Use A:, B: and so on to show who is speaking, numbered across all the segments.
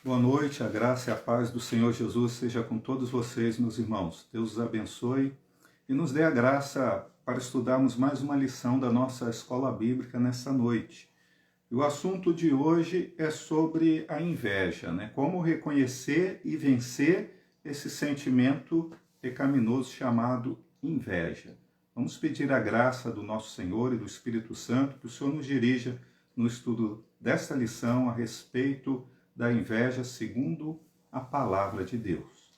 A: Boa noite, a graça e a paz do Senhor Jesus seja com todos vocês, meus irmãos. Deus os abençoe e nos dê a graça para estudarmos mais uma lição da nossa escola bíblica nessa noite. E o assunto de hoje é sobre a inveja, né? Como reconhecer e vencer esse sentimento pecaminoso chamado inveja. Vamos pedir a graça do nosso Senhor e do Espírito Santo que o Senhor nos dirija no estudo desta lição a respeito da inveja segundo a palavra de Deus.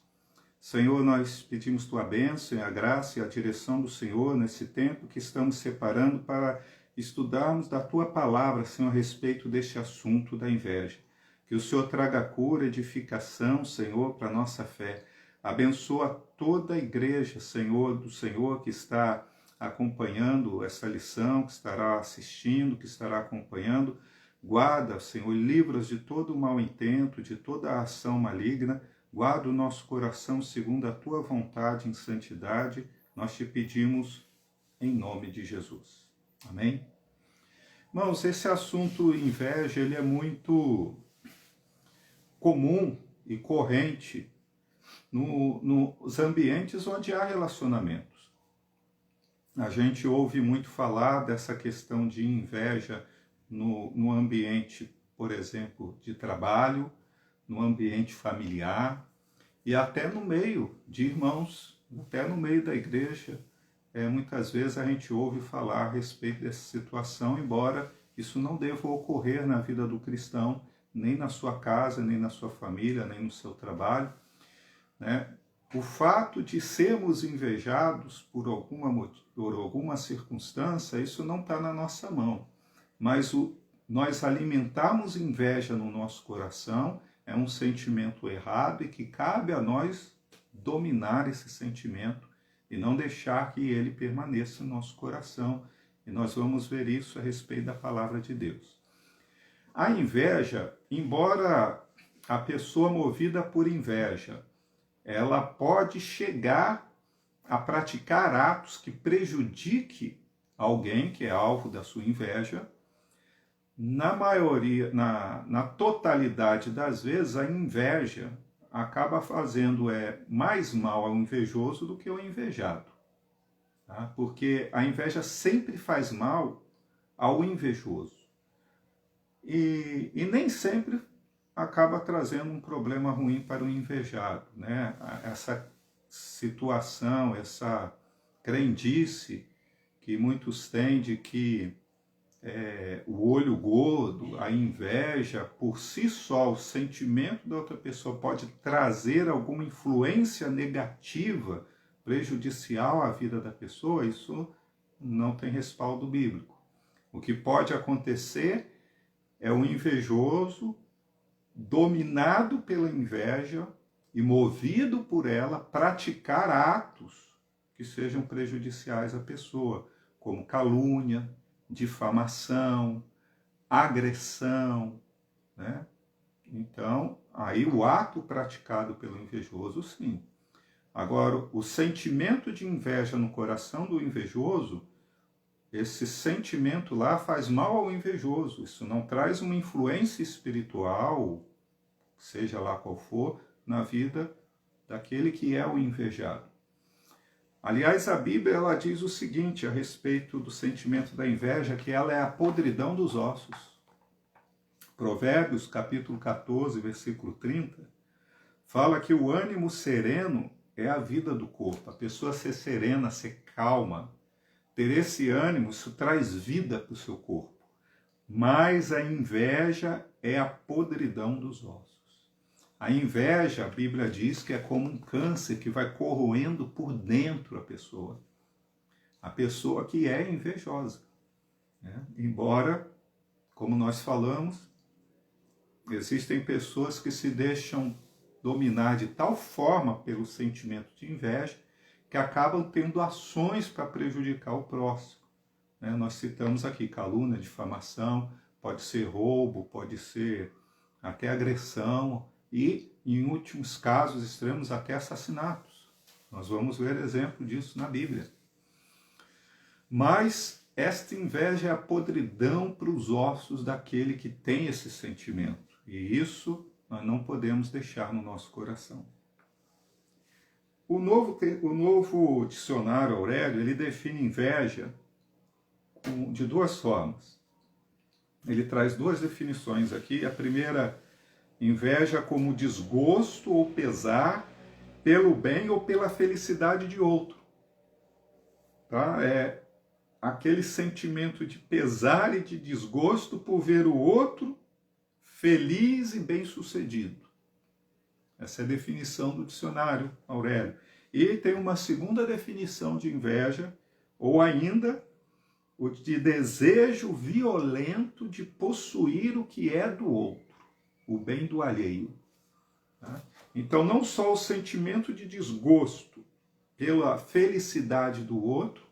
A: Senhor, nós pedimos tua bênção, a graça e a direção do Senhor nesse tempo que estamos separando para estudarmos da tua palavra, Senhor, a respeito deste assunto da inveja. Que o Senhor traga cura, edificação, Senhor, para a nossa fé. Abençoa toda a igreja, Senhor, do Senhor que está acompanhando essa lição, que estará assistindo, que estará acompanhando. Guarda, Senhor, livra-os de todo o mau intento, de toda a ação maligna. Guarda o nosso coração segundo a tua vontade em santidade. Nós te pedimos em nome de Jesus. Amém? Irmãos, esse assunto inveja, ele é muito comum e corrente nos ambientes onde há relacionamentos. A gente ouve muito falar dessa questão de inveja no ambiente, por exemplo, de trabalho, no ambiente familiar e até no meio de irmãos, até no meio da igreja. Muitas vezes a gente ouve falar a respeito dessa situação, embora isso não deva ocorrer na vida do cristão, nem na sua casa, nem na sua família, nem no seu trabalho, né? O fato de sermos invejados por alguma circunstância, isso não está na nossa mão. Mas nós alimentarmos inveja no nosso coração é um sentimento errado e que cabe a nós dominar esse sentimento e não deixar que ele permaneça no nosso coração. E nós vamos ver isso a respeito da palavra de Deus. A inveja, embora a pessoa movida por inveja, ela pode chegar a praticar atos que prejudiquem alguém que é alvo da sua inveja. Na maioria, na totalidade das vezes, a inveja acaba fazendo mais mal ao invejoso do que ao invejado. Tá? Porque a inveja sempre faz mal ao invejoso. E nem sempre acaba trazendo um problema ruim para o invejado, né? Essa situação, essa crendice que muitos têm de que o olho gordo, a inveja, por si só, o sentimento da outra pessoa pode trazer alguma influência negativa, prejudicial à vida da pessoa, isso não tem respaldo bíblico. O que pode acontecer é o invejoso dominado pela inveja e movido por ela, praticar atos que sejam prejudiciais à pessoa, como calúnia, difamação, agressão, né? Então, aí o ato praticado pelo invejoso, sim. Agora, o sentimento de inveja no coração do invejoso, esse sentimento lá faz mal ao invejoso. Isso não traz uma influência espiritual, seja lá qual for, na vida daquele que é o invejado. Aliás, a Bíblia ela diz o seguinte a respeito do sentimento da inveja, que ela é a podridão dos ossos. Provérbios, capítulo 14, versículo 30, fala que o ânimo sereno é a vida do corpo. A pessoa ser serena, ser calma, ter esse ânimo, isso traz vida para o seu corpo. Mas a inveja é a podridão dos ossos. A inveja, a Bíblia diz que é como um câncer que vai corroendo por dentro a pessoa que é invejosa, né? Embora, como nós falamos, existem pessoas que se deixam dominar de tal forma pelo sentimento de inveja que acabam tendo ações para prejudicar o próximo, né? Nós citamos aqui calúnia, difamação, pode ser roubo, pode ser até agressão e, em últimos casos extremos, até assassinatos. Nós vamos ver exemplo disso na Bíblia. Mas esta inveja é a podridão para os ossos daquele que tem esse sentimento. E isso nós não podemos deixar no nosso coração. O novo dicionário Aurélio, ele define inveja de duas formas. Ele traz duas definições aqui. A primeira, inveja como desgosto ou pesar pelo bem ou pela felicidade de outro. Tá? É aquele sentimento de pesar e de desgosto por ver o outro feliz e bem-sucedido. Essa é a definição do dicionário Aurélio. E tem uma segunda definição de inveja, ou ainda o de desejo violento de possuir o que é do outro, o bem do alheio. Tá? Então, não só o sentimento de desgosto pela felicidade do outro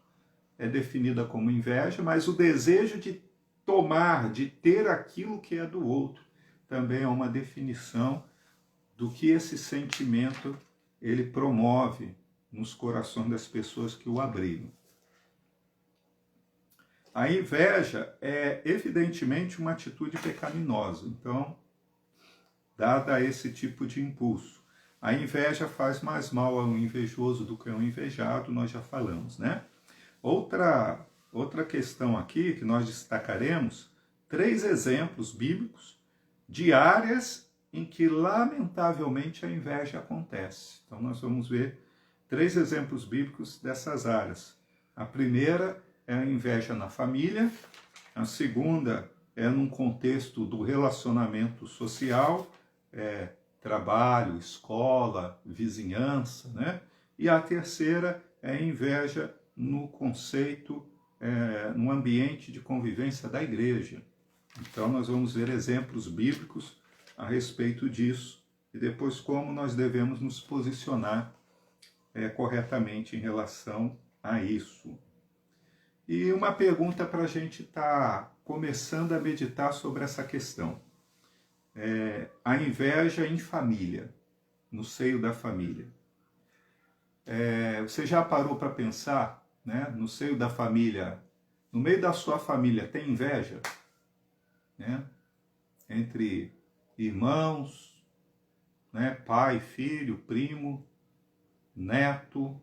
A: é definida como inveja, mas o desejo de tomar, de ter aquilo que é do outro, também é uma definição do que esse sentimento ele promove nos corações das pessoas que o abrigam. A inveja é evidentemente uma atitude pecaminosa, então, dada esse tipo de impulso. A inveja faz mais mal ao invejoso do que ao invejado, nós já falamos, né? Outra questão aqui que nós destacaremos, 3 exemplos bíblicos de áreas em que, lamentavelmente, a inveja acontece. Então, nós vamos ver 3 exemplos bíblicos dessas áreas. A primeira é a inveja na família, a segunda é num contexto do relacionamento social, trabalho, escola, vizinhança, né? E a terceira é a inveja no conceito, no ambiente de convivência da igreja. Então, nós vamos ver exemplos bíblicos a respeito disso e depois como nós devemos nos posicionar corretamente em relação a isso. E uma pergunta para a gente estar começando a meditar sobre essa questão. A inveja em família, no seio da família. Você já parou para pensar, né, no seio da família, no meio da sua família tem inveja? Né? Entre irmãos, né? Pai, filho, primo, neto.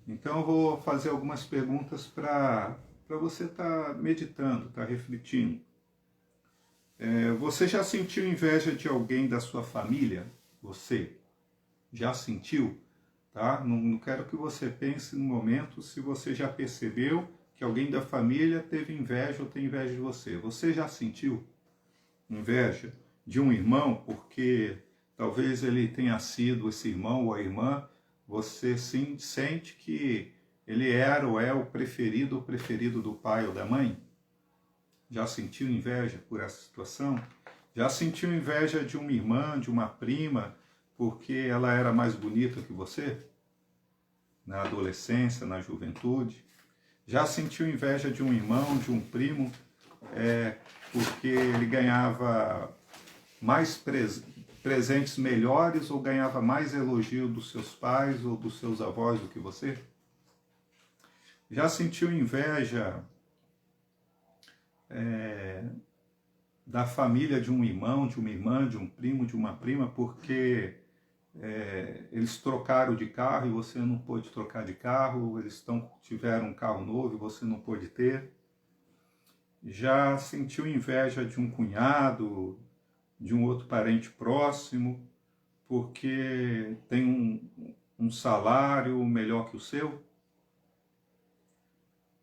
A: Então eu vou fazer algumas perguntas para você estar meditando, estar refletindo. Você já sentiu inveja de alguém da sua família? Você já sentiu? Tá? Não quero que você pense no momento se você já percebeu que alguém da família teve inveja ou tem inveja de você. Você já sentiu inveja de um irmão porque talvez ele tenha sido esse irmão ou a irmã, você sim sente que ele era ou é o preferido do pai ou da mãe? Já sentiu inveja por essa situação? Já sentiu inveja de uma irmã, de uma prima, porque ela era mais bonita que você? Na adolescência, na juventude? Já sentiu inveja de um irmão, de um primo, porque ele ganhava mais presentes melhores ou ganhava mais elogio dos seus pais ou dos seus avós do que você? Já sentiu inveja da família de um irmão, de uma irmã, de um primo, de uma prima, porque eles trocaram de carro e você não pôde trocar de carro, eles tiveram um carro novo e você não pôde ter? Já sentiu inveja de um cunhado, de um outro parente próximo, porque tem um salário melhor que o seu?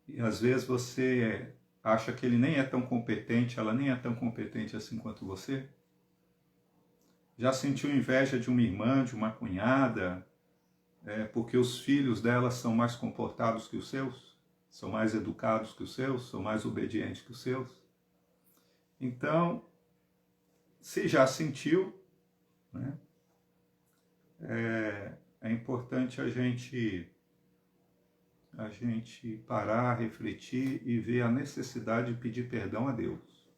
A: E às vezes você acha que ele nem é tão competente, ela nem é tão competente assim quanto você? Já sentiu inveja de uma irmã, de uma cunhada, porque os filhos dela são mais comportados que os seus? São mais educados que os seus? São mais obedientes que os seus? Então, se já sentiu, né, é importante a gente parar, refletir e ver a necessidade de pedir perdão a Deus.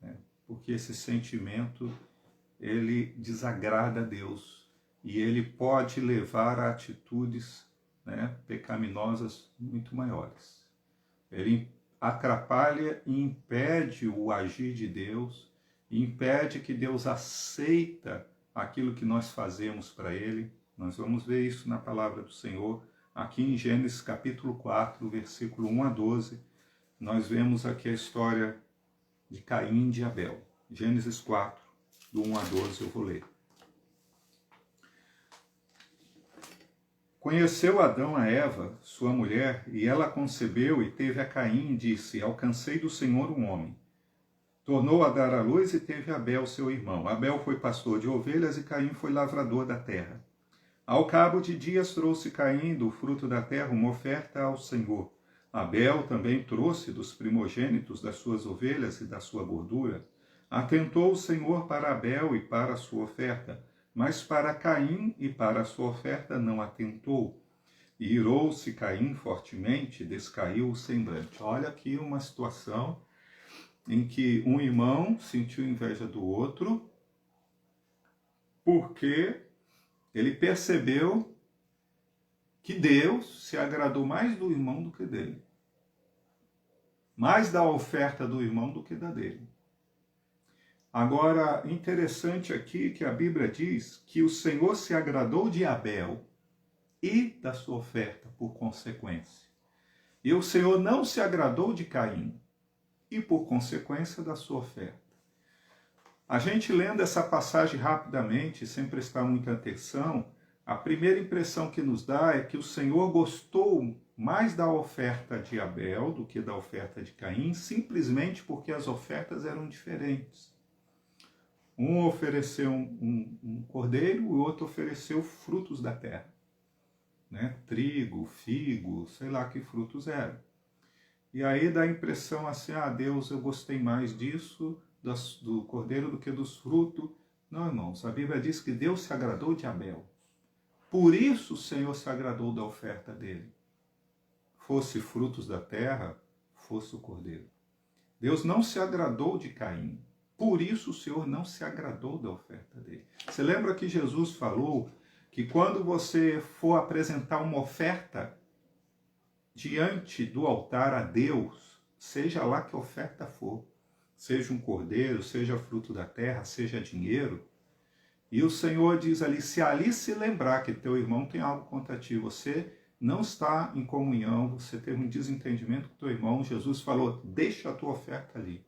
A: Né? Porque esse sentimento, ele desagrada a Deus e ele pode levar a atitudes, né, pecaminosas muito maiores. Ele atrapalha e impede o agir de Deus e impede que Deus aceita aquilo que nós fazemos para Ele. Nós vamos ver isso na palavra do Senhor, aqui em Gênesis capítulo 4, versículo 1 a 12. Nós vemos aqui a história de Caim e de Abel. Gênesis 4, do 1 a 12, eu vou ler. Conheceu Adão a Eva, sua mulher, e ela concebeu e teve a Caim e disse: alcancei do Senhor um homem. Tornou a dar à luz e teve Abel, seu irmão. Abel foi pastor de ovelhas e Caim foi lavrador da terra. Ao cabo de dias trouxe Caim do fruto da terra uma oferta ao Senhor. Abel também trouxe dos primogênitos das suas ovelhas e da sua gordura. Atentou o Senhor para Abel e para a sua oferta, mas para Caim e para a sua oferta não atentou. E irou-se Caim fortemente, descaiu o semblante. Olha aqui uma situação em que um irmão sentiu inveja do outro, porque ele percebeu que Deus se agradou mais do irmão do que dele. Mais da oferta do irmão do que da dele. Agora, interessante aqui que a Bíblia diz que o Senhor se agradou de Abel e da sua oferta, por consequência. E o Senhor não se agradou de Caim e, por consequência, da sua oferta. A gente lendo essa passagem rapidamente, sem prestar muita atenção, a primeira impressão que nos dá é que o Senhor gostou mais da oferta de Abel do que da oferta de Caim, simplesmente porque as ofertas eram diferentes. Um ofereceu um cordeiro, o outro ofereceu frutos da terra. Né? Trigo, figo, sei lá que frutos eram. E aí dá a impressão assim, Deus, eu gostei mais disso, do cordeiro, do que dos frutos. Não, irmãos, a Bíblia diz que Deus se agradou de Abel. Por isso o Senhor se agradou da oferta dele. Fosse frutos da terra, fosse o cordeiro. Deus não se agradou de Caim. Por isso o Senhor não se agradou da oferta dele. Você lembra que Jesus falou que quando você for apresentar uma oferta diante do altar a Deus, seja lá que oferta for, seja um cordeiro, seja fruto da terra, seja dinheiro, e o Senhor diz ali, se ali se lembrar que teu irmão tem algo contra ti, você não está em comunhão, você tem um desentendimento com teu irmão, Jesus falou, deixa a tua oferta ali.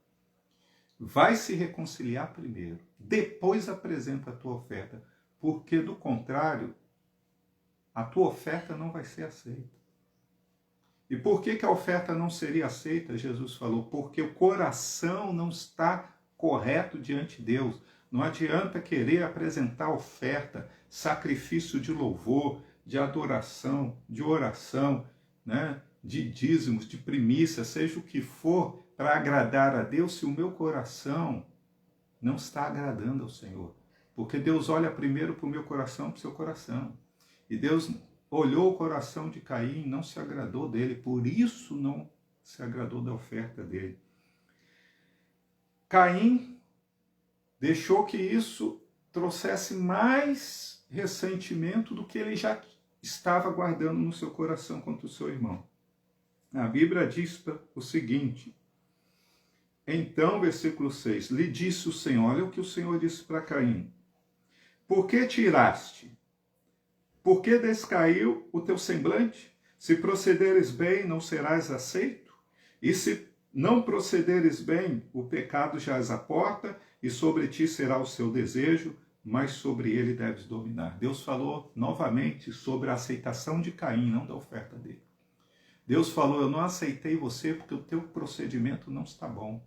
A: Vai se reconciliar primeiro, depois apresenta a tua oferta, porque do contrário, a tua oferta não vai ser aceita. E por que a oferta não seria aceita? Jesus falou, porque o coração não está correto diante de Deus. Não adianta querer apresentar oferta, sacrifício de louvor, de adoração, de oração, né? De dízimos, de primícia, seja o que for, para agradar a Deus, se o meu coração não está agradando ao Senhor. Porque Deus olha primeiro para o meu coração, para o seu coração. E Deus olhou o coração de Caim e não se agradou dele, por isso não se agradou da oferta dele. Caim deixou que isso trouxesse mais ressentimento do que ele já estava guardando no seu coração contra o seu irmão. A Bíblia diz o seguinte, então, versículo 6, lhe disse o Senhor, olha o que o Senhor disse para Caim, por que tiraste? Por que descaiu o teu semblante? Se procederes bem, não serás aceito? E se não procederes bem, o pecado jaz à porta, e sobre ti será o seu desejo, mas sobre ele deves dominar. Deus falou novamente sobre a aceitação de Caim, não da oferta dele. Deus falou, eu não aceitei você porque o teu procedimento não está bom.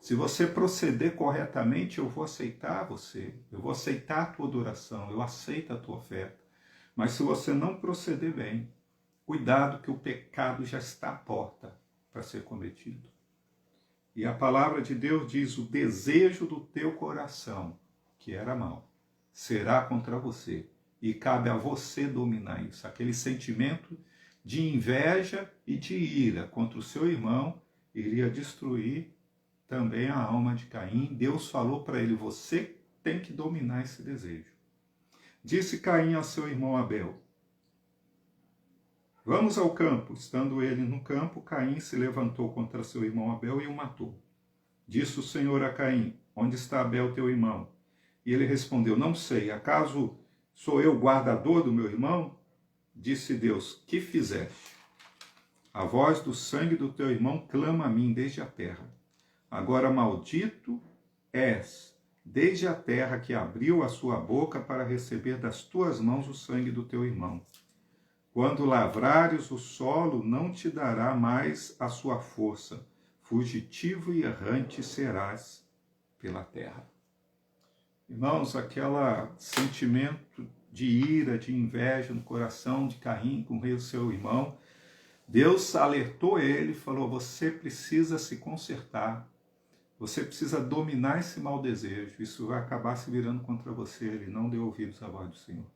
A: Se você proceder corretamente, eu vou aceitar você. Eu vou aceitar a tua adoração, eu aceito a tua oferta. Mas se você não proceder bem, cuidado que o pecado já está à porta para ser cometido. E a palavra de Deus diz, o desejo do teu coração, que era mau, será contra você. E cabe a você dominar isso. Aquele sentimento de inveja e de ira contra o seu irmão iria destruir também a alma de Caim. Deus falou para ele, você tem que dominar esse desejo. Disse Caim ao seu irmão Abel, vamos ao campo. Estando ele no campo, Caim se levantou contra seu irmão Abel e o matou. Disse o Senhor a Caim: onde está Abel, teu irmão? E ele respondeu: não sei, acaso sou eu guardador do meu irmão? Disse Deus: que fizeste? A voz do sangue do teu irmão clama a mim desde a terra. Agora maldito és desde a terra que abriu a sua boca para receber das tuas mãos o sangue do teu irmão. Quando lavrares o solo, não te dará mais a sua força. Fugitivo e errante serás pela terra. Irmãos, aquele sentimento de ira, de inveja no coração de Caim com o seu irmão, Deus alertou ele e falou: você precisa se consertar, você precisa dominar esse mau desejo, isso vai acabar se virando contra você. Ele não deu ouvidos à voz do Senhor.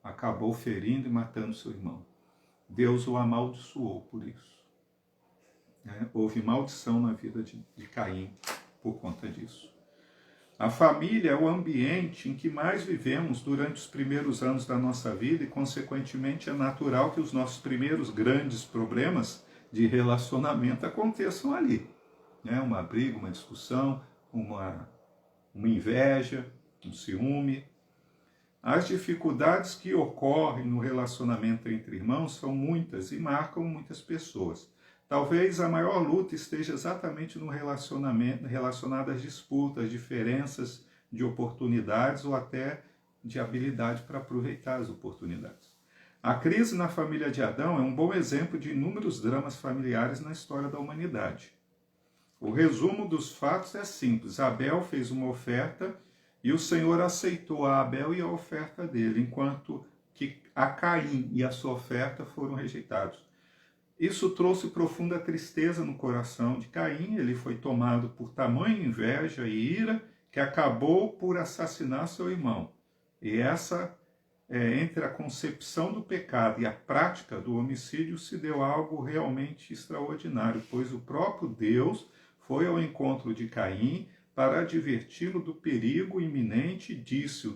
A: Acabou ferindo e matando seu irmão. Deus o amaldiçoou por isso. Houve maldição na vida de Caim por conta disso. A família é o ambiente em que mais vivemos durante os primeiros anos da nossa vida e, consequentemente, é natural que os nossos primeiros grandes problemas de relacionamento aconteçam ali. Uma briga, uma discussão, uma inveja, um ciúme. As dificuldades que ocorrem no relacionamento entre irmãos são muitas e marcam muitas pessoas. Talvez a maior luta esteja exatamente no relacionamento, relacionado às disputas, diferenças de oportunidades ou até de habilidade para aproveitar as oportunidades. A crise na família de Adão é um bom exemplo de inúmeros dramas familiares na história da humanidade. O resumo dos fatos é simples: Abel fez uma oferta e o Senhor aceitou a Abel e a oferta dele, enquanto que a Caim e a sua oferta foram rejeitados. Isso trouxe profunda tristeza no coração de Caim. Ele foi tomado por tamanha inveja e ira que acabou por assassinar seu irmão. E entre a concepção do pecado e a prática do homicídio se deu algo realmente extraordinário, pois o próprio Deus foi ao encontro de Caim para adverti-lo do perigo iminente e disse: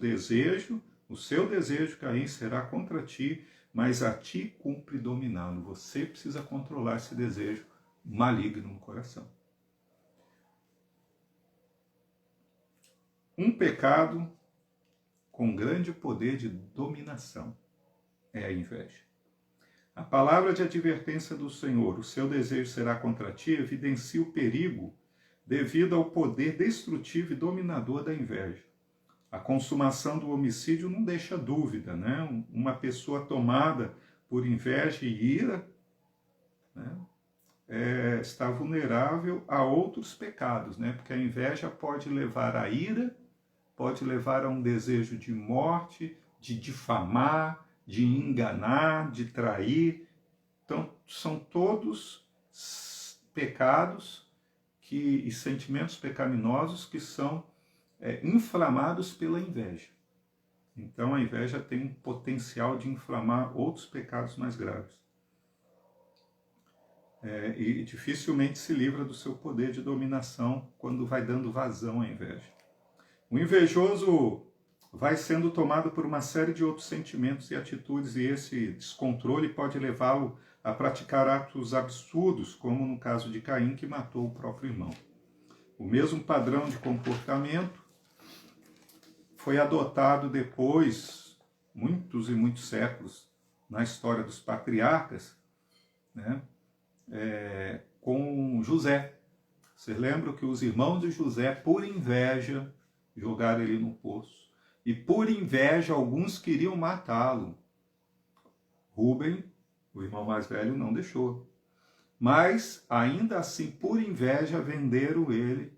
A: o seu desejo, Caim, será contra ti, mas a ti cumpre dominá-lo. Você precisa controlar esse desejo maligno no coração. Um pecado com grande poder de dominação é a inveja. A palavra de advertência do Senhor: o seu desejo será contra ti, evidencia o perigo devido ao poder destrutivo e dominador da inveja. A consumação do homicídio não deixa dúvida, né? Uma pessoa tomada por inveja e ira, né, está vulnerável a outros pecados, né? Porque a inveja pode levar à ira, pode levar a um desejo de morte, de difamar, de enganar, de trair. Então, são todos pecados e sentimentos pecaminosos que são inflamados pela inveja. Então a inveja tem um potencial de inflamar outros pecados mais graves. E dificilmente se livra do seu poder de dominação quando vai dando vazão à inveja. O invejoso vai sendo tomado por uma série de outros sentimentos e atitudes, e esse descontrole pode levá-lo a praticar atos absurdos, como no caso de Caim, que matou o próprio irmão. O mesmo padrão de comportamento foi adotado depois, muitos e muitos séculos, na história dos patriarcas, né, com José. Vocês lembram que os irmãos de José, por inveja, jogaram ele no poço. E por inveja, alguns queriam matá-lo. Rúben, o irmão mais velho, não deixou. Mas, ainda assim, por inveja, venderam ele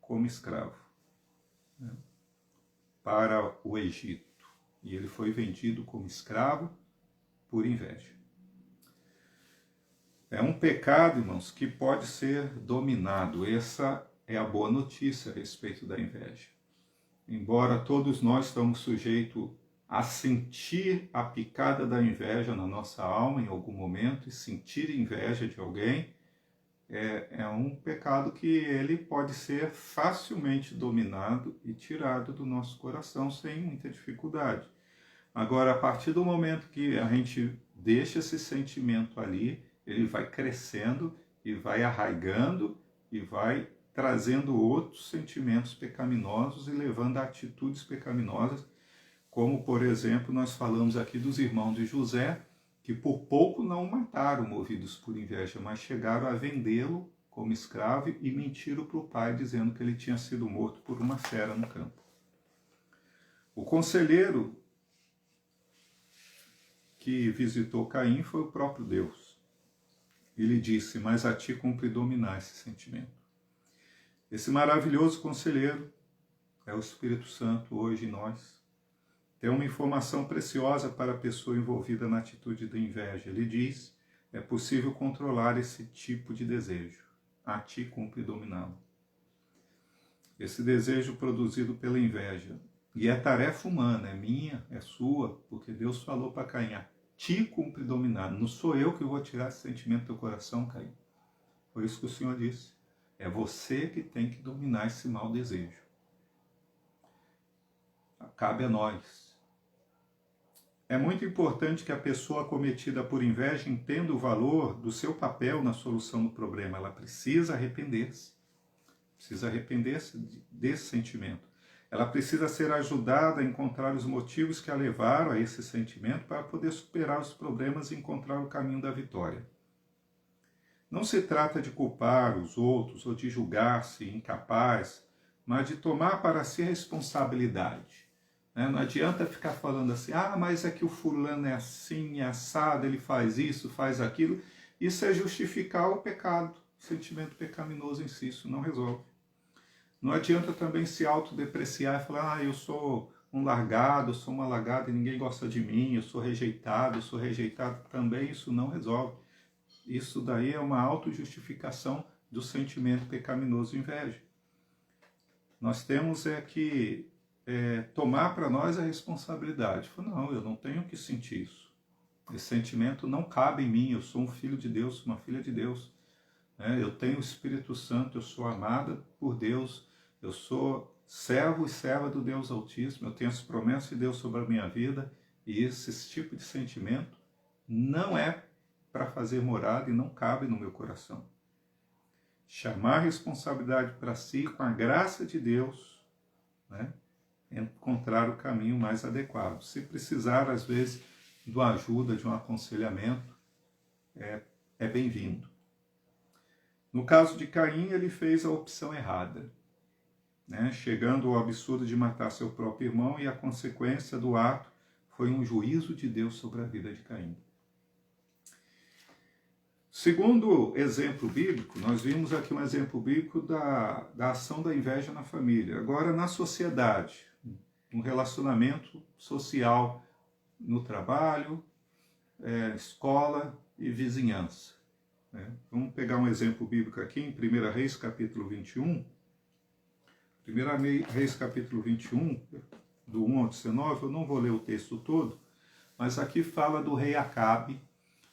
A: como escravo, né, para o Egito. E ele foi vendido como escravo por inveja. É um pecado, irmãos, que pode ser dominado. Essa é a boa notícia a respeito da inveja. Embora todos nós estamos sujeitos a sentir a picada da inveja na nossa alma em algum momento, e sentir inveja de alguém, é um pecado que ele pode ser facilmente dominado e tirado do nosso coração sem muita dificuldade. Agora, a partir do momento que a gente deixa esse sentimento ali, ele vai crescendo e vai arraigando e vai trazendo outros sentimentos pecaminosos e levando a atitudes pecaminosas, como, por exemplo, nós falamos aqui dos irmãos de José, que por pouco não o mataram, movidos por inveja, mas chegaram a vendê-lo como escravo e mentiram para o pai, dizendo que ele tinha sido morto por uma fera no campo. O conselheiro que visitou Caim foi o próprio Deus. Ele disse: mas a ti cumpre dominar esse sentimento. Esse maravilhoso conselheiro é o Espírito Santo hoje em nós. Tem uma informação preciosa para a pessoa envolvida na atitude da inveja. Ele diz: é possível controlar esse tipo de desejo. A ti cumpre dominá-lo. Esse desejo produzido pela inveja. E é tarefa humana, é minha, é sua, porque Deus falou para Caim: a ti cumpre dominar. Não sou eu que vou tirar esse sentimento do teu coração, Caim. Foi isso que o Senhor disse. É você que tem que dominar esse mau desejo. Cabe a nós. É muito importante que a pessoa acometida por inveja entenda o valor do seu papel na solução do problema. Ela precisa arrepender-se. Precisa arrepender-se desse sentimento. Ela precisa ser ajudada a encontrar os motivos que a levaram a esse sentimento para poder superar os problemas e encontrar o caminho da vitória. Não se trata de culpar os outros ou de julgar-se incapaz, mas de tomar para si a responsabilidade. Não adianta ficar falando assim: mas é que o fulano é assim, é assado, ele faz isso, faz aquilo. Isso é justificar o pecado, o sentimento pecaminoso em si, isso não resolve. Não adianta também se autodepreciar e falar: eu sou um largado, eu sou uma largada e ninguém gosta de mim, eu sou rejeitado. Também isso não resolve. Isso daí é uma autojustificação do sentimento pecaminoso de inveja. Nós temos que tomar para nós a responsabilidade. Não, eu não tenho que sentir isso. Esse sentimento não cabe em mim, eu sou um filho de Deus, uma filha de Deus. Eu tenho o Espírito Santo, eu sou amada por Deus, eu sou servo e serva do Deus Altíssimo, eu tenho as promessas de Deus sobre a minha vida, e esse tipo de sentimento não é para fazer morada e não cabe no meu coração. Chamar a responsabilidade para si com a graça de Deus, encontrar o caminho mais adequado. Se precisar, às vezes, de uma ajuda, de um aconselhamento, é bem-vindo. No caso de Caim, ele fez a opção errada, chegando ao absurdo de matar seu próprio irmão, e a consequência do ato foi um juízo de Deus sobre a vida de Caim. Segundo exemplo bíblico, nós vimos aqui um exemplo bíblico da ação da inveja na família. Agora, na sociedade, no relacionamento social, no trabalho, escola e vizinhança. Vamos pegar um exemplo bíblico aqui em 1 Reis, capítulo 21. 1 Reis, capítulo 21, do 1 ao 19, eu não vou ler o texto todo, mas aqui fala do rei Acabe,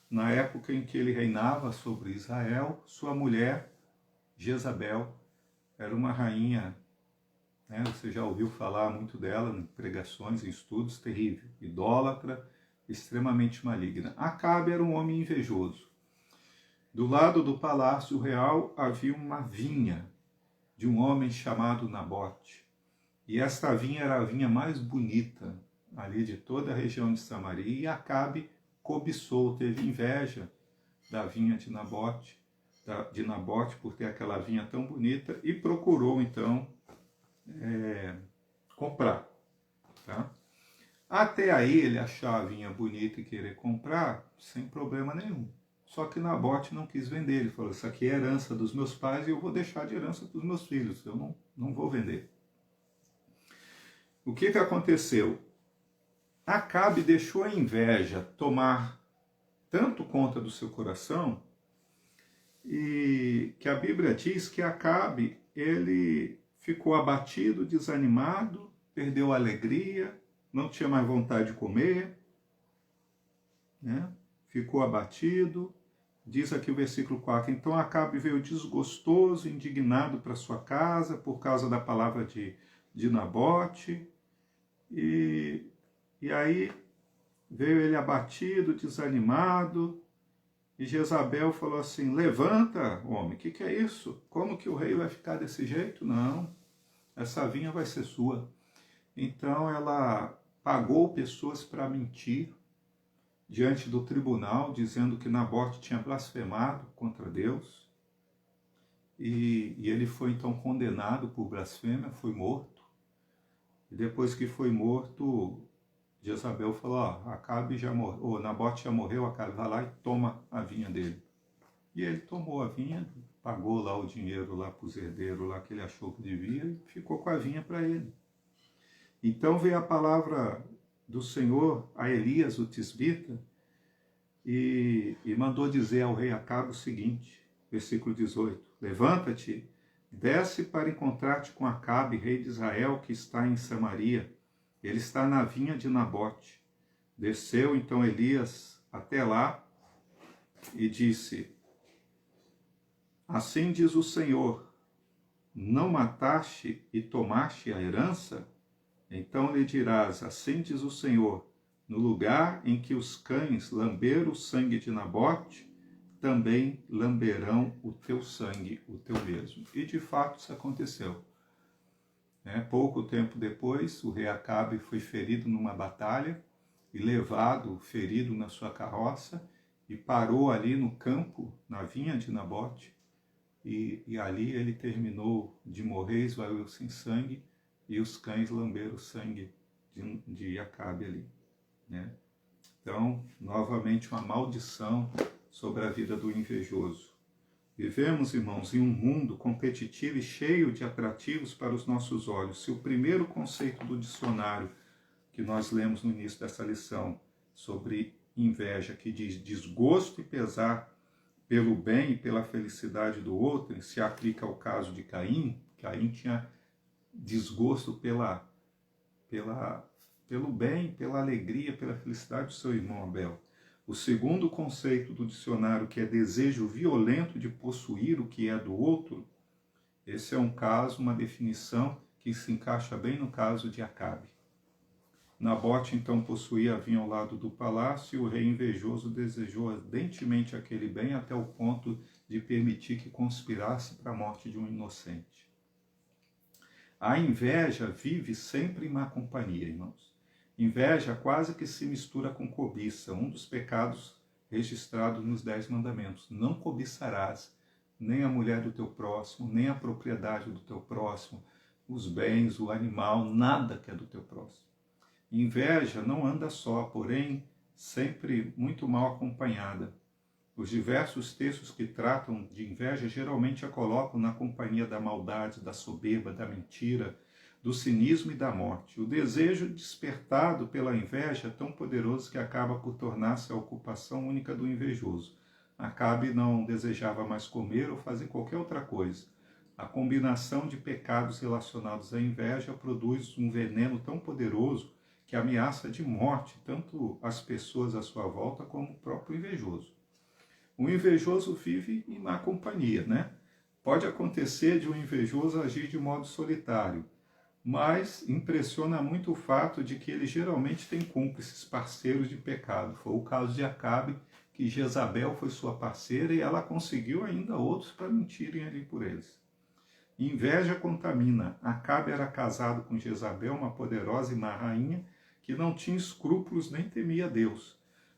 A: na época em que ele reinava sobre Israel. Sua mulher, Jezabel, era uma rainha, você já ouviu falar muito dela em pregações, em estudos, terrível, idólatra, extremamente maligna. Acabe era um homem invejoso. Do lado do palácio real havia uma vinha de um homem chamado Nabote. E esta vinha era a vinha mais bonita ali de toda a região de Samaria. E Acabe cobiçou, teve inveja da vinha de Nabote por ter aquela vinha tão bonita, e procurou então comprar. Até aí ele achar a vinha bonita e querer comprar sem problema nenhum. Só que Nabote não quis vender. Ele falou: isso aqui é herança dos meus pais e eu vou deixar de herança para os meus filhos, eu não vou vender. O que aconteceu? Acabe deixou a inveja tomar tanto conta do seu coração, e que a Bíblia diz que Acabe, ele ficou abatido, desanimado, perdeu a alegria, não tinha mais vontade de comer, ficou abatido. Diz aqui o versículo 4, então Acabe veio desgostoso, indignado para sua casa, por causa da palavra de Nabote, e aí veio ele abatido, desanimado, E Jezabel falou assim: levanta, homem, o que é isso? Como que o rei vai ficar desse jeito? Não, essa vinha vai ser sua. Então ela pagou pessoas para mentir diante do tribunal, dizendo que Nabote tinha blasfemado contra Deus. E ele foi então condenado por blasfêmia, foi morto. E depois que foi morto, Jezabel falou: ó, Acabe já morreu, Nabote já morreu, Acabe vai lá e toma a vinha dele. E ele tomou a vinha, pagou lá o dinheiro lá para os herdeiros lá que ele achou que devia e ficou com a vinha para ele. Então veio a palavra do Senhor a Elias, o tisbita, e mandou dizer ao rei Acabe o seguinte, versículo 18: levanta-te, desce para encontrar-te com Acabe, rei de Israel, que está em Samaria. Ele está na vinha de Nabote. Desceu então Elias até lá e disse: assim diz o Senhor, não mataste e tomaste a herança? Então lhe dirás: assim diz o Senhor, no lugar em que os cães lamberam o sangue de Nabote, também lamberão o teu sangue, o teu mesmo. E de fato isso aconteceu. Pouco tempo depois, o rei Acabe foi ferido numa batalha e levado, ferido na sua carroça, e parou ali no campo, na vinha de Nabote, e ali ele terminou de morrer, esvaiu sem sangue, e os cães lamberam o sangue de Acabe ali. Então, novamente, uma maldição sobre a vida do invejoso. Vivemos, irmãos, em um mundo competitivo e cheio de atrativos para os nossos olhos. Se o primeiro conceito do dicionário que nós lemos no início dessa lição sobre inveja, que diz desgosto e pesar pelo bem e pela felicidade do outro, se aplica ao caso de Caim. Caim tinha desgosto pelo bem, pela alegria, pela felicidade do seu irmão Abel. O segundo conceito do dicionário, que é desejo violento de possuir o que é do outro, esse é um caso, uma definição que se encaixa bem no caso de Acabe. Nabote então possuía a vinha ao lado do palácio e o rei invejoso desejou ardentemente aquele bem até o ponto de permitir que conspirasse para a morte de um inocente. A inveja vive sempre em má companhia, irmãos. Inveja quase que se mistura com cobiça, um dos pecados registrados nos 10 mandamentos. Não cobiçarás nem a mulher do teu próximo, nem a propriedade do teu próximo, os bens, o animal, nada que é do teu próximo. Inveja não anda só, porém sempre muito mal acompanhada. Os diversos textos que tratam de inveja geralmente a colocam na companhia da maldade, da soberba, da mentira, do cinismo e da morte. O desejo despertado pela inveja é tão poderoso que acaba por tornar-se a ocupação única do invejoso. Acabe não desejava mais comer ou fazer qualquer outra coisa. A combinação de pecados relacionados à inveja produz um veneno tão poderoso que ameaça de morte tanto as pessoas à sua volta como o próprio invejoso. O invejoso vive em má companhia, né? Pode acontecer de um invejoso agir de modo solitário, mas impressiona muito o fato de que ele geralmente tem cúmplices, parceiros de pecado. Foi o caso de Acabe, que Jezabel foi sua parceira e ela conseguiu ainda outros para mentirem ali por eles. Inveja contamina. Acabe era casado com Jezabel, uma poderosa e má rainha, que não tinha escrúpulos nem temia Deus.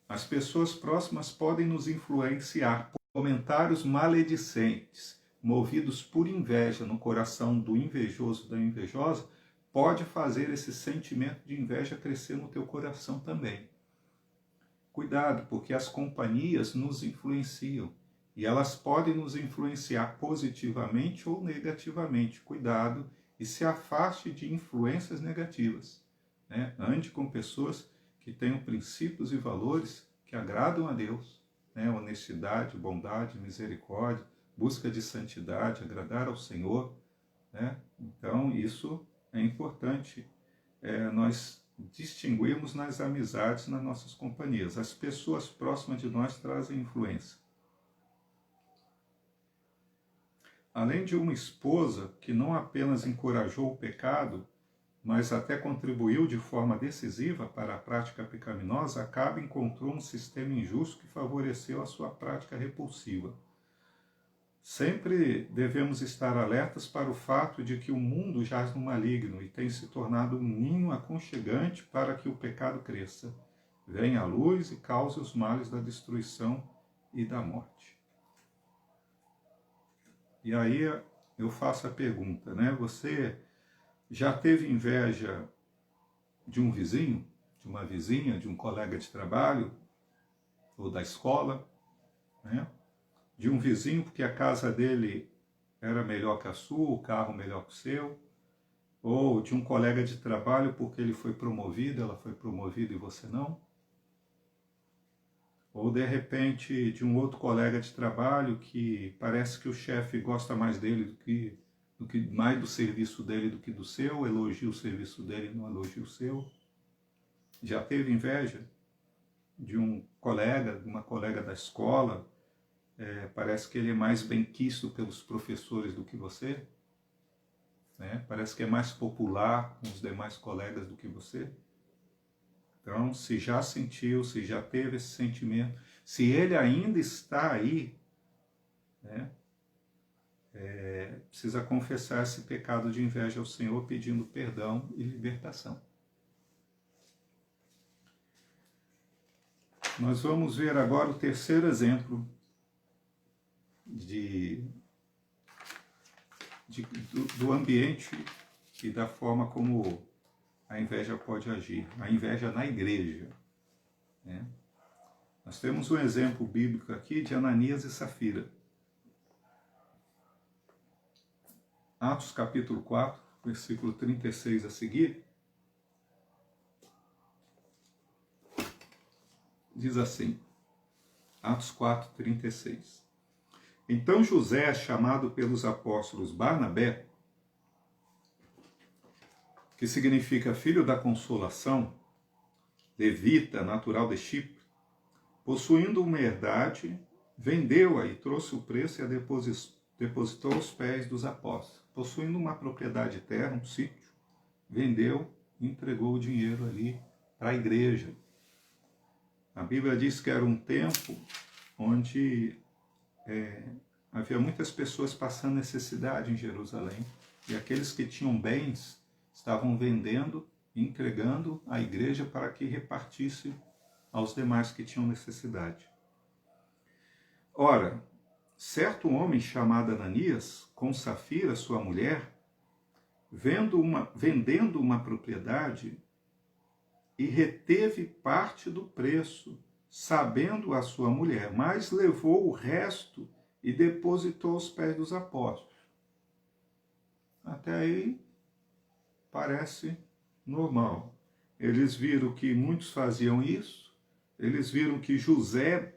A: As pessoas próximas podem nos influenciar por comentários maledicentes, movidos por inveja no coração do invejoso, da invejosa, pode fazer esse sentimento de inveja crescer no teu coração também. Cuidado, porque as companhias nos influenciam e elas podem nos influenciar positivamente ou negativamente. Cuidado e se afaste de influências negativas. Ande com pessoas que tenham princípios e valores que agradam a Deus. Honestidade, bondade, misericórdia, busca de santidade, agradar ao Senhor. Então, isso é importante. Nós distinguirmos nas amizades, nas nossas companhias. As pessoas próximas de nós trazem influência. Além de uma esposa que não apenas encorajou o pecado, mas até contribuiu de forma decisiva para a prática pecaminosa, Acabe encontrou um sistema injusto que favoreceu a sua prática repulsiva. Sempre devemos estar alertas para o fato de que o mundo jaz no maligno e tem se tornado um ninho aconchegante para que o pecado cresça, venha à luz e cause os males da destruição e da morte. E aí eu faço a pergunta, né? Você já teve inveja de um vizinho, de uma vizinha, de um colega de trabalho ou da escola, né? De um vizinho porque a casa dele era melhor que a sua, o carro melhor que o seu, ou de um colega de trabalho porque ele foi promovido, ela foi promovida e você não? Ou de repente de um outro colega de trabalho que parece que o chefe gosta mais dele do que mais do serviço dele do que do seu, elogia o serviço dele, não elogia o seu. Já teve inveja de um colega, de uma colega da escola? Parece que ele é mais benquisto pelos professores do que você, né? Parece que é mais popular com os demais colegas do que você. Então, se já sentiu, se já teve esse sentimento, se ele ainda está aí, né, precisa confessar esse pecado de inveja ao Senhor, pedindo perdão e libertação. Nós vamos ver agora o terceiro exemplo do ambiente e da forma como a inveja pode agir. A inveja na igreja, né? Nós temos um exemplo bíblico aqui de Ananias e Safira. Atos capítulo 4, versículo 36 a seguir, diz assim, Atos 4, 36. Então José, chamado pelos apóstolos Barnabé, que significa filho da consolação, levita, natural de Chipre, possuindo uma herdade, vendeu-a e trouxe o preço e a depositou aos pés dos apóstolos. Possuindo uma propriedade terra, um sítio, vendeu e entregou o dinheiro ali para a igreja. A Bíblia diz que era um tempo onde havia muitas pessoas passando necessidade em Jerusalém, e aqueles que tinham bens estavam vendendo e entregando à igreja para que repartisse aos demais que tinham necessidade. Ora, certo homem chamado Ananias, com Safira, sua mulher, vendendo uma propriedade, e reteve parte do preço, sabendo a sua mulher, mas levou o resto e depositou aos pés dos apóstolos. Até aí parece normal. Eles viram que muitos faziam isso, eles viram que José,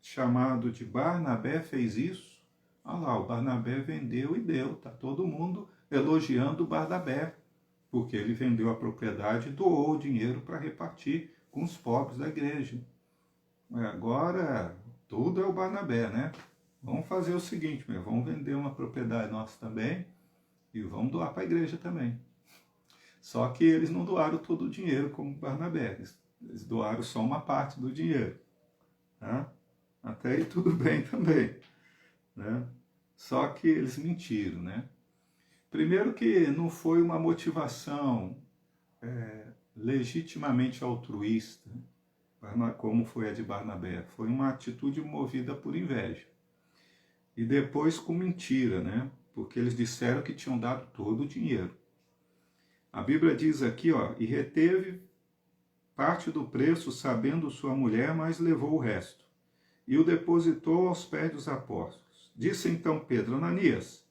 A: chamado de Barnabé, fez isso. Olha lá, o Barnabé vendeu e deu, está todo mundo elogiando o Barnabé, porque ele vendeu a propriedade e doou o dinheiro para repartir com os pobres da igreja. Agora, tudo é o Barnabé, né? Vamos fazer o seguinte, vamos vender uma propriedade nossa também e vamos doar para a igreja também. Só que eles não doaram todo o dinheiro como Barnabé, eles doaram só uma parte do dinheiro. Tá? Até aí tudo bem também, né? Só que eles mentiram, né? Primeiro que não foi uma motivação legitimamente altruísta, como foi a de Barnabé. Foi uma atitude movida por inveja. E depois com mentira, né? Porque eles disseram que tinham dado todo o dinheiro. A Bíblia diz aqui, e reteve parte do preço, sabendo sua mulher, mas levou o resto. E o depositou aos pés dos apóstolos. Disse então Pedro, Ananias,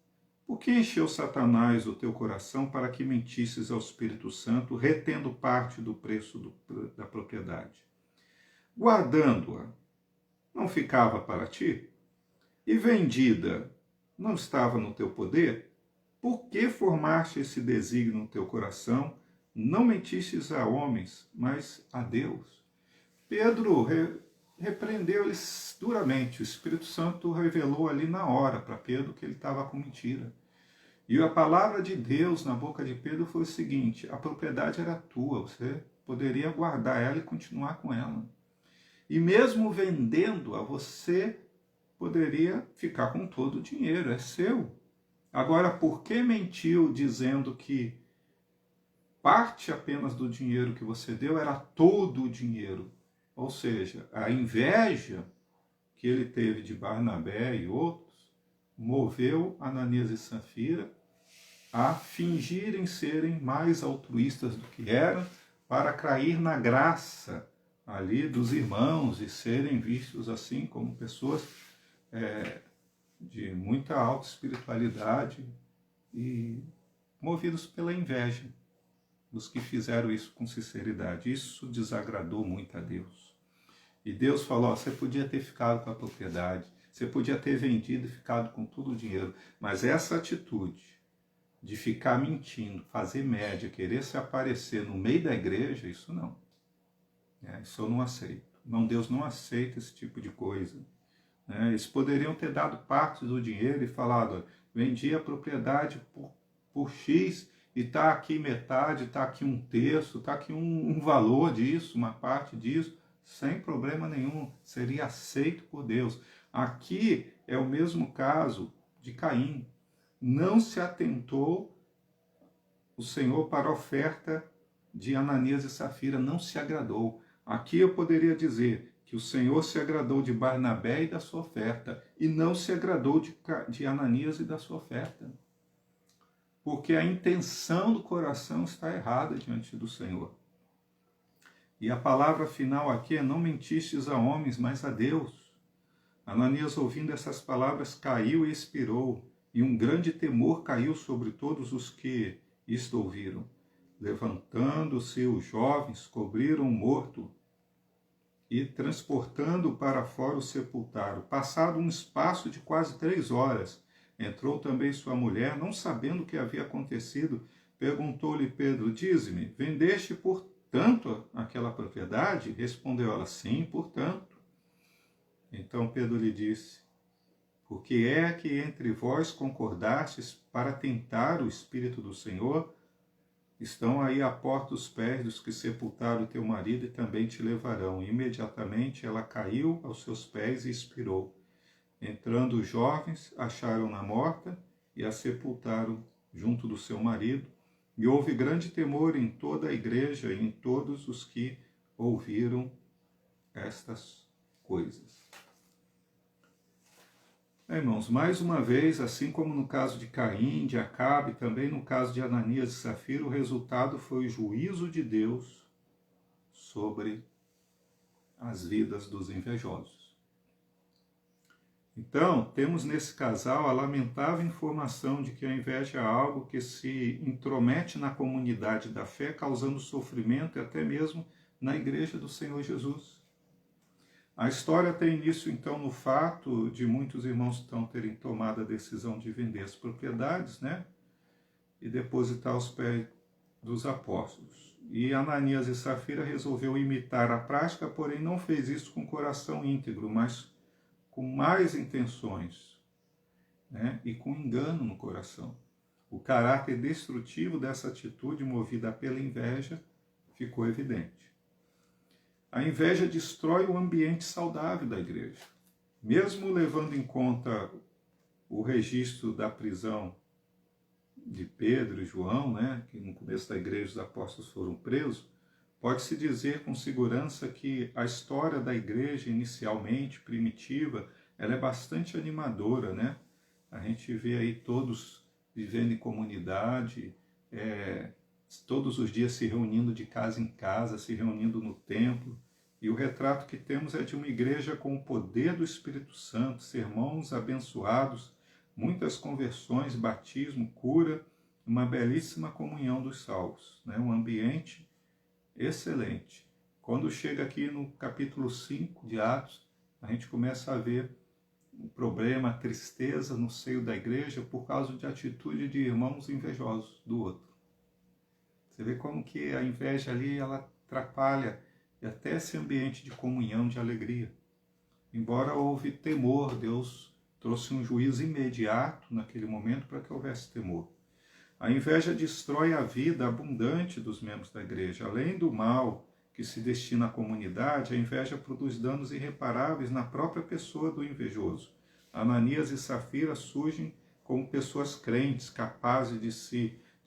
A: por que encheu Satanás o teu coração para que mentisses ao Espírito Santo, retendo parte do preço da propriedade? Guardando-a, não ficava para ti? E vendida, não estava no teu poder? Por que formaste esse desígnio no teu coração? Não mentistes a homens, mas a Deus. Pedro repreendeu eles duramente. O Espírito Santo revelou ali na hora para Pedro que ele estava com mentira. E a palavra de Deus na boca de Pedro foi o seguinte: a propriedade era tua, você poderia guardar ela e continuar com ela. E mesmo vendendo-a, você poderia ficar com todo o dinheiro, é seu. Agora, por que mentiu dizendo que parte apenas do dinheiro que você deu era todo o dinheiro? Ou seja, a inveja que ele teve de Barnabé e outros moveu Ananias e Safira a fingirem serem mais altruístas do que eram, para cair na graça ali dos irmãos e serem vistos assim como pessoas de muita alta espiritualidade e movidos pela inveja dos que fizeram isso com sinceridade. Isso desagradou muito a Deus. E Deus falou: você podia ter ficado com a propriedade, você podia ter vendido e ficado com todo o dinheiro, mas essa atitude de ficar mentindo, fazer média, querer se aparecer no meio da igreja, isso não. Isso eu não aceito. Não, Deus não aceita esse tipo de coisa. Eles poderiam ter dado parte do dinheiro e falado: vendi a propriedade por X e está aqui metade, está aqui um terço, está aqui um valor disso, uma parte disso, sem problema nenhum, seria aceito por Deus. Aqui é o mesmo caso de Caim. Não se atentou o Senhor para a oferta de Ananias e Safira, não se agradou. Aqui eu poderia dizer que o Senhor se agradou de Barnabé e da sua oferta, e não se agradou de Ananias e da sua oferta. Porque a intenção do coração está errada diante do Senhor. E a palavra final aqui é: não mentistes a homens, mas a Deus. Ananias, ouvindo essas palavras, caiu e expirou, e um grande temor caiu sobre todos os que isto ouviram. Levantando-se os jovens, cobriram o morto e, transportando-o para fora, o sepultaram. Passado um espaço de quase 3 horas, entrou também sua mulher, não sabendo o que havia acontecido. Perguntou-lhe Pedro: dize-me, vendeste por tanto aquela propriedade? Respondeu ela: sim, por tanto. Então Pedro lhe disse: porque é que entre vós concordastes para tentar o Espírito do Senhor? Estão aí à porta os pés dos que sepultaram teu marido e também te levarão. E imediatamente ela caiu aos seus pés e expirou. Entrando os jovens, acharam-na morta e a sepultaram junto do seu marido. E houve grande temor em toda a igreja e em todos os que ouviram estas coisas. Irmãos, mais uma vez, assim como no caso de Caim, de Acabe, também no caso de Ananias e Safira, o resultado foi o juízo de Deus sobre as vidas dos invejosos. Então, temos nesse casal a lamentável informação de que a inveja é algo que se intromete na comunidade da fé, causando sofrimento e até mesmo na igreja do Senhor Jesus. A história tem início, então, no fato de muitos irmãos então terem tomado a decisão de vender as propriedades, e depositar aos pés dos apóstolos. E Ananias e Safira resolveu imitar a prática, porém não fez isso com coração íntegro, mas com mais intenções, e com engano no coração. O caráter destrutivo dessa atitude, movida pela inveja, ficou evidente. A inveja destrói o ambiente saudável da igreja. Mesmo levando em conta o registro da prisão de Pedro e João, que no começo da igreja os apóstolos foram presos, pode-se dizer com segurança que a história da igreja, inicialmente primitiva, ela é bastante animadora, A gente vê aí todos vivendo em comunidade, todos os dias se reunindo de casa em casa, se reunindo no templo. E o retrato que temos é de uma igreja com o poder do Espírito Santo, sermões abençoados, muitas conversões, batismo, cura, uma belíssima comunhão dos salvos, um ambiente excelente. Quando chega aqui no capítulo 5 de Atos, a gente começa a ver o problema, a tristeza no seio da igreja por causa de atitude de irmãos invejosos do outro. Você vê como que a inveja ali, ela atrapalha e até esse ambiente de comunhão, de alegria. Embora houve temor, Deus trouxe um juízo imediato naquele momento para que houvesse temor. A inveja destrói a vida abundante dos membros da igreja. Além do mal que se destina à comunidade, a inveja produz danos irreparáveis na própria pessoa do invejoso. Ananias e Safira surgem como pessoas crentes, capazes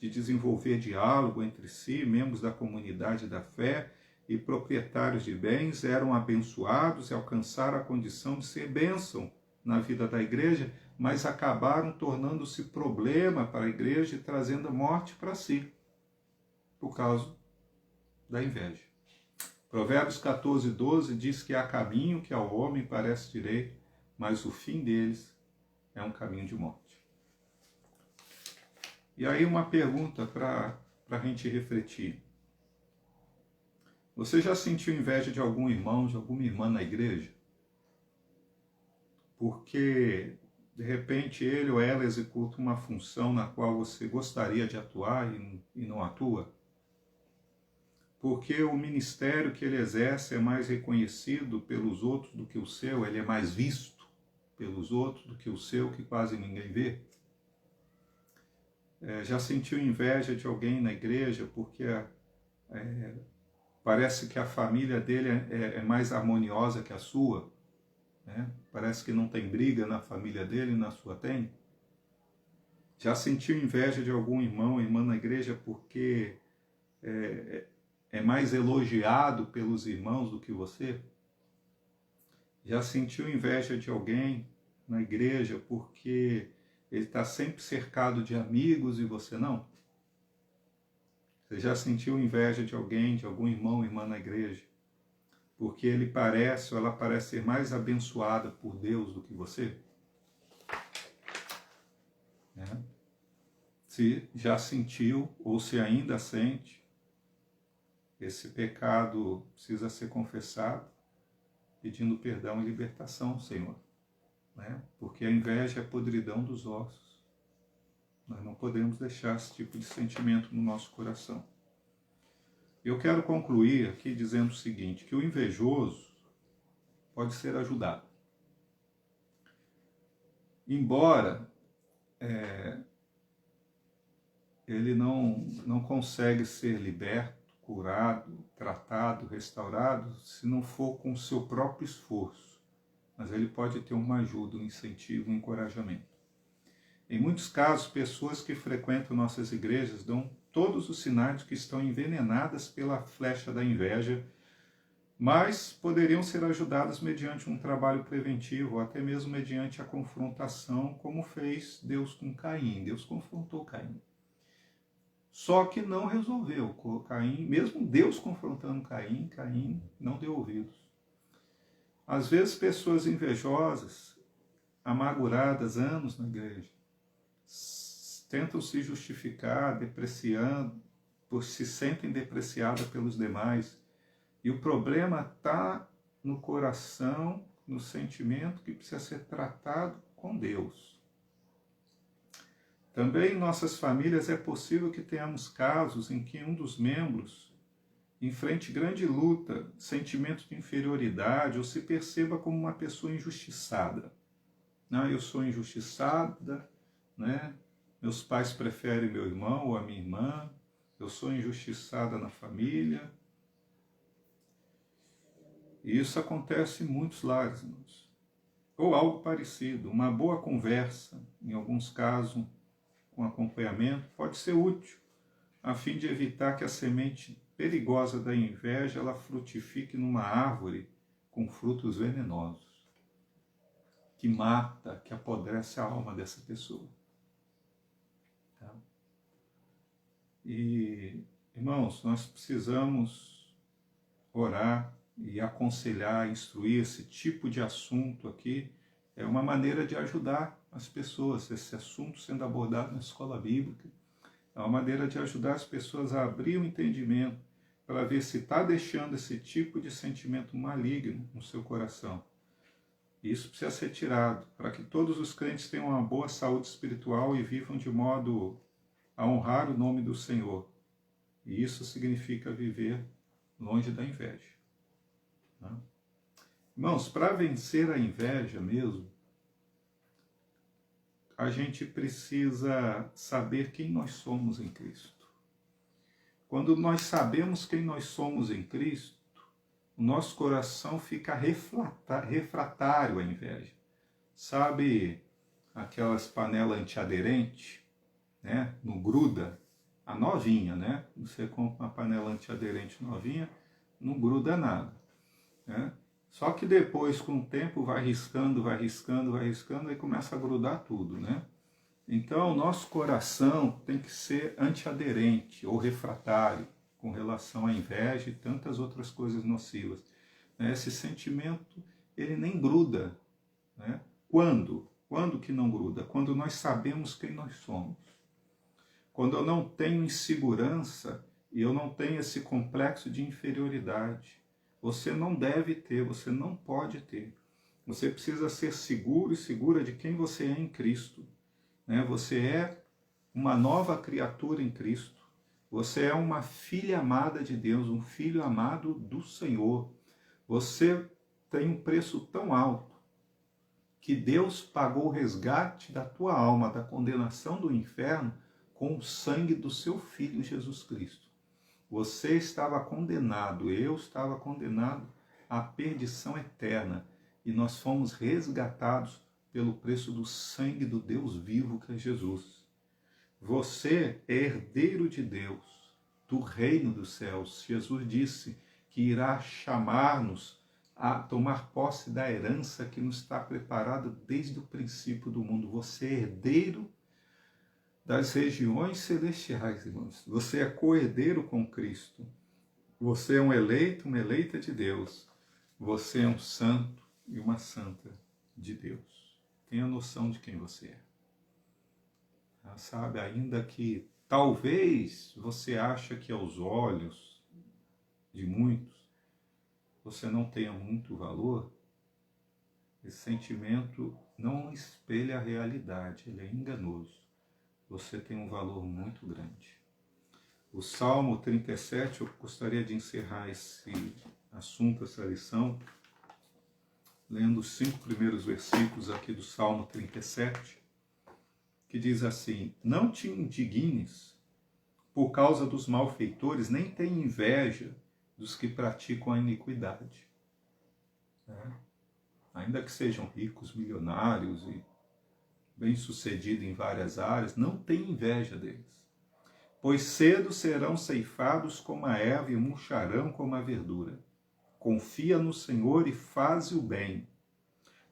A: de desenvolver diálogo entre si, membros da comunidade da fé e proprietários de bens, eram abençoados e alcançaram a condição de ser bênção na vida da igreja, mas acabaram tornando-se problema para a igreja e trazendo morte para si, por causa da inveja. Provérbios 14, 12 diz que há caminho que ao homem parece direito, mas o fim deles é um caminho de morte. E aí uma pergunta para a gente refletir. Você já sentiu inveja de algum irmão, de alguma irmã na igreja? Porque, de repente, ele ou ela executa uma função na qual você gostaria de atuar e não atua? Porque o ministério que ele exerce é mais reconhecido pelos outros do que o seu, ele é mais visto pelos outros do que o seu, que quase ninguém vê? Já sentiu inveja de alguém na igreja porque parece que a família dele é mais harmoniosa que a sua? Né? Parece que não tem briga na família dele e na sua tem? Já sentiu inveja de algum irmão ou irmã na igreja porque é mais elogiado pelos irmãos do que você? Já sentiu inveja de alguém na igreja porque ele está sempre cercado de amigos e você não? Você já sentiu inveja de alguém, de algum irmão ou irmã na igreja, porque ele parece ou ela parece ser mais abençoada por Deus do que você? Se já sentiu ou se ainda sente, esse pecado precisa ser confessado, pedindo perdão e libertação ao Senhor. Porque a inveja é a podridão dos ossos. Nós não podemos deixar esse tipo de sentimento no nosso coração. Eu quero concluir aqui dizendo o seguinte, que o invejoso pode ser ajudado. Embora ele não consegue ser liberto, curado, tratado, restaurado, se não for com o seu próprio esforço. Mas ele pode ter uma ajuda, um incentivo, um encorajamento. Em muitos casos, pessoas que frequentam nossas igrejas dão todos os sinais de que estão envenenadas pela flecha da inveja, mas poderiam ser ajudadas mediante um trabalho preventivo, ou até mesmo mediante a confrontação, como fez Deus com Caim. Deus confrontou Caim. Só que não resolveu. Caim, mesmo Deus confrontando Caim, Caim não deu ouvidos. Às vezes, pessoas invejosas, amarguradas, anos na igreja, tentam se justificar, depreciando, se sentem depreciadas pelos demais. E o problema está no coração, no sentimento que precisa ser tratado com Deus. Também em nossas famílias é possível que tenhamos casos em que um dos membros enfrente grande luta, sentimento de inferioridade, ou se perceba como uma pessoa injustiçada. Eu sou injustiçada, meus pais preferem meu irmão ou a minha irmã, eu sou injustiçada na família. E isso acontece em muitos lares, irmãos. Ou algo parecido, uma boa conversa, em alguns casos, com acompanhamento, pode ser útil, a fim de evitar que a semente perigosa da inveja ela frutifique numa árvore com frutos venenosos, que mata, que apodrece a alma dessa pessoa. E, irmãos, nós precisamos orar e aconselhar, instruir esse tipo de assunto aqui. É uma maneira de ajudar as pessoas, esse assunto sendo abordado na escola bíblica. É uma maneira de ajudar as pessoas a abrir o entendimento para ver se está deixando esse tipo de sentimento maligno no seu coração. Isso precisa ser tirado, para que todos os crentes tenham uma boa saúde espiritual e vivam de modo a honrar o nome do Senhor. E isso significa viver longe da inveja. Irmãos, para vencer a inveja mesmo, a gente precisa saber quem nós somos em Cristo. Quando nós sabemos quem nós somos em Cristo, o nosso coração fica refratário à inveja. Sabe aquelas panelas antiaderentes, né? Não gruda, a novinha, né? Você compra uma panela antiaderente novinha, não gruda nada, né? Só que depois, com o tempo, vai riscando, aí começa a grudar tudo, né? Então, o nosso coração tem que ser antiaderente ou refratário com relação à inveja e tantas outras coisas nocivas. Esse sentimento, ele nem gruda, né? Quando? Quando que não gruda? Quando nós sabemos quem nós somos. Quando eu não tenho insegurança e eu não tenho esse complexo de inferioridade. Você não deve ter, você não pode ter. Você precisa ser seguro e segura de quem você é em Cristo. Né? Você é uma nova criatura em Cristo. Você é uma filha amada de Deus, um filho amado do Senhor. Você tem um preço tão alto que Deus pagou o resgate da tua alma, da condenação do inferno, com o sangue do seu Filho Jesus Cristo. Você estava condenado, eu estava condenado à perdição eterna, e nós fomos resgatados pelo preço do sangue do Deus vivo, que é Jesus. Você é herdeiro de Deus, do reino dos céus. Jesus disse que irá chamar-nos a tomar posse da herança que nos está preparada desde o princípio do mundo. Você é herdeiro das regiões celestiais, irmãos. Você é co-herdeiro com Cristo. Você é um eleito, uma eleita de Deus. Você é um santo e uma santa de Deus. Tenha noção de quem você é. Sabe, ainda que talvez você ache que aos olhos de muitos você não tenha muito valor, esse sentimento não espelha a realidade, ele é enganoso. Você tem um valor muito grande. O Salmo 37, eu gostaria de encerrar esse assunto, essa lição, lendo os 5 primeiros versículos aqui do Salmo 37, que diz assim: não te indignes por causa dos malfeitores, nem tenha inveja dos que praticam a iniquidade. Ainda que sejam ricos, milionários e bem-sucedidos em várias áreas, não tenha inveja deles. Pois cedo serão ceifados como a erva e murcharão como a verdura. Confia no Senhor e faze o bem.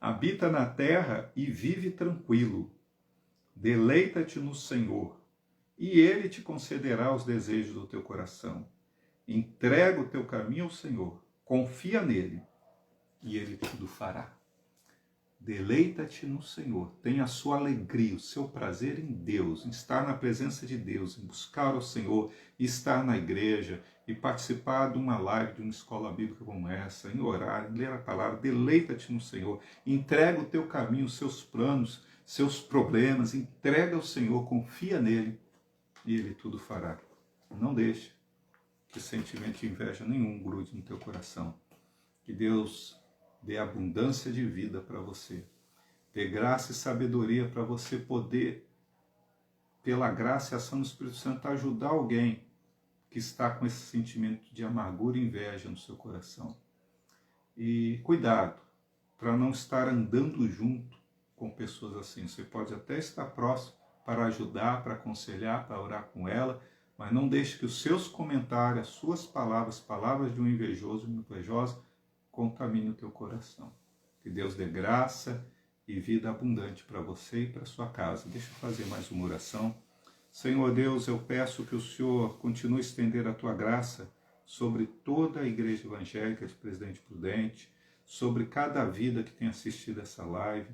A: Habita na terra e vive tranquilo. Deleita-te no Senhor, e Ele te concederá os desejos do teu coração. Entrega o teu caminho ao Senhor, confia nele, e Ele tudo fará. Deleita-te no Senhor, tenha a sua alegria, o seu prazer em Deus, em estar na presença de Deus, em buscar o Senhor, estar na igreja e participar de uma live, de uma escola bíblica como essa, em orar, em ler a palavra. Deleita-te no Senhor, entrega o teu caminho, os seus planos, seus problemas, entrega ao Senhor, confia nele e Ele tudo fará. Não deixe que sentimento de inveja nenhum grude no teu coração. Que Deus dê abundância de vida para você. Dê graça e sabedoria para você poder, pela graça e ação do Espírito Santo, ajudar alguém que está com esse sentimento de amargura e inveja no seu coração. E cuidado para não estar andando junto com pessoas assim. Você pode até estar próximo para ajudar, para aconselhar, para orar com ela, mas não deixe que os seus comentários, as suas palavras, palavras de um invejoso, uma invejosa, contamine o teu coração. Que Deus dê graça e vida abundante para você e para sua casa. Deixa eu fazer mais uma oração. Senhor Deus, eu peço que o Senhor continue a estender a tua graça sobre toda a igreja evangélica de Presidente Prudente, sobre cada vida que tem assistido essa live.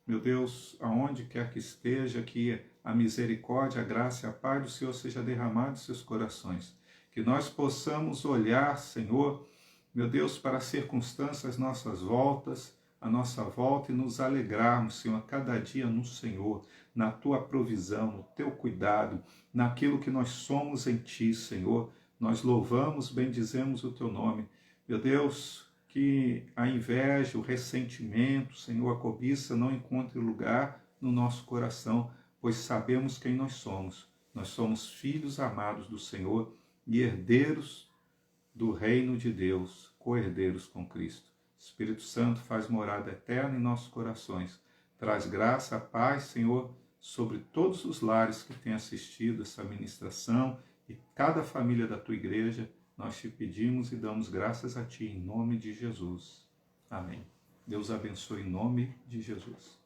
A: Meu Deus, aonde quer que esteja, que a misericórdia, a graça e a paz do Senhor seja derramada em seus corações. Que nós possamos olhar, Senhor, meu Deus, para as circunstâncias, nossas voltas, a nossa volta e nos alegrarmos, Senhor, a cada dia no Senhor, na Tua provisão, no Teu cuidado, naquilo que nós somos em Ti, Senhor. Nós louvamos, bendizemos o Teu nome. Meu Deus, que a inveja, o ressentimento, Senhor, a cobiça não encontre lugar no nosso coração, pois sabemos quem nós somos. Nós somos filhos amados do Senhor e herdeiros do reino de Deus, co-herdeiros com Cristo. Espírito Santo faz morada eterna em nossos corações. Traz graça, paz, Senhor, sobre todos os lares que têm assistido essa ministração e cada família da tua igreja. Nós te pedimos e damos graças a ti em nome de Jesus. Amém. Deus abençoe em nome de Jesus.